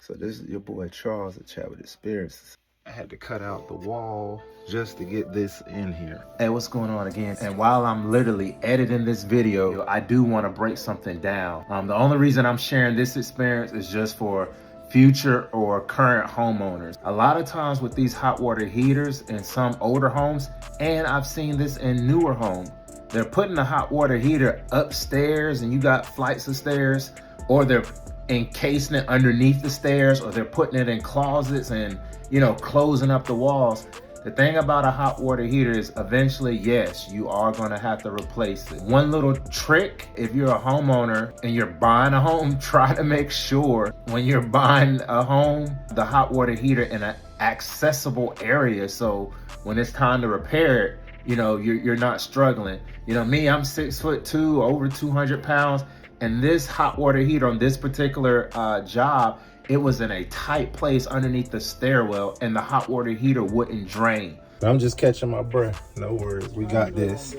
So this is your boy Charles at Chat with Experiences. I had to cut out the wall just to get this in here. Hey, what's going on again? And while I'm literally editing this video, I do want to break something down. The only reason I'm sharing this experience is just for future or current homeowners. A lot of times with these hot water heaters in some older homes, and I've seen this in newer homes, they're putting the hot water heater upstairs and you got flights of stairs, or they're encasing it underneath the stairs, or they're putting it in closets and, you know, closing up the walls. The thing about a hot water heater is eventually, yes, you are gonna have to replace it. One little trick, if you're a homeowner and you're buying a home, try to make sure when you're buying a home, the hot water heater in an accessible area. So when it's time to repair it, you know, you're not struggling. You know, me, I'm 6'2", over 200 pounds. And this hot water heater on this particular job, it was in a tight place underneath the stairwell and the hot water heater wouldn't drain. I'm just catching my breath. No worries, we got this.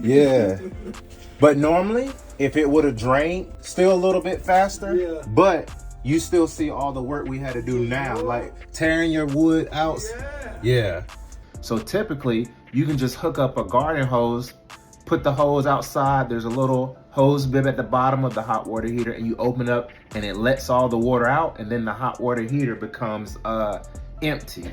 Yeah. But normally, if it would have drained, still a little bit faster, but you still see all the work we had to do now, like tearing your wood out. Yeah. So typically, you can just hook up a garden hose, put the hose outside. There's a little hose bib at the bottom of the hot water heater, and you open up and it lets all the water out, and then the hot water heater becomes empty.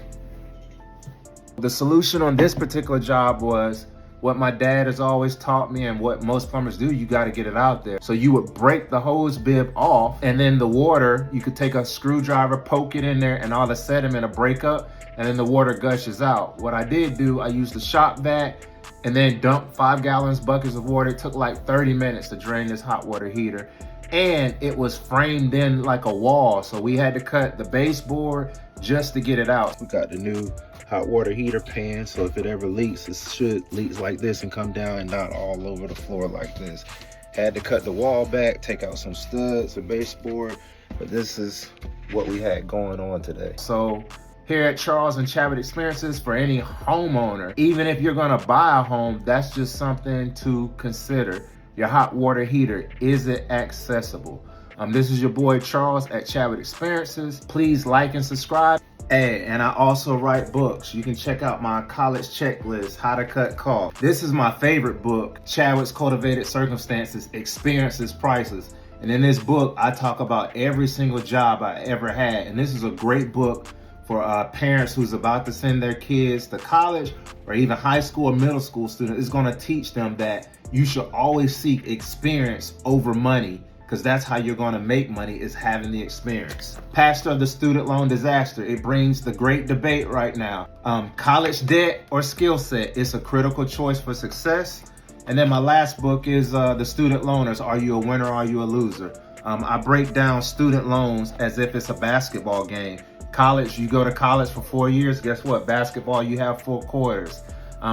The solution on this particular job was what my dad has always taught me and what most plumbers do. You got to get it out there. So you would break the hose bib off, and then the water, you could take a screwdriver, poke it in there, and all the sediment will break up, and then the water gushes out. What I did do, I used the shop vac and then dumped 5-gallon buckets of water. It took like 30 minutes to drain this hot water heater. And it was framed in like a wall. So we had to cut the baseboard just to get it out. We got the new hot water heater pan. So if it ever leaks, it should leak like this and come down and not all over the floor like this. Had to cut the wall back, take out some studs, the baseboard. But this is what we had going on today. So here at Charles and Chat with Experiences, for any homeowner, even if you're gonna buy a home, that's just something to consider. Your hot water heater, is it accessible? This is your boy Charles at Chat with Experiences. Please like and subscribe. Hey, and I also write books. You can check out my college checklist, How to Cut Costs. This is my favorite book, Chadwick's Cultivated Circumstances, Experiences, Prices. And in this book, I talk about every single job I ever had. And this is a great book for parents who's about to send their kids to college or even high school or middle school students. It's gonna teach them that you should always seek experience over money, because that's how you're gonna make money, is having the experience. Pastor of the student loan disaster. It brings the great debate right now. College debt or skill set. It's a critical choice for success. And then my last book is The Student Loaners. Are you a winner or are you a loser? I break down student loans as if it's a basketball game. College, you go to college for 4 years. Guess what? Basketball, you have 4 quarters.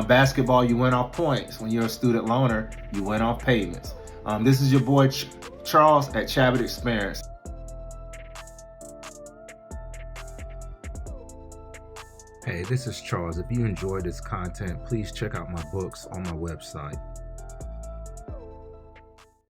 Basketball, you win off points. When you're a student loaner, you win off payments. This is your boy Charles at Chat with Experience. Hey, this is Charles. If you enjoyed this content, please check out my books on my website.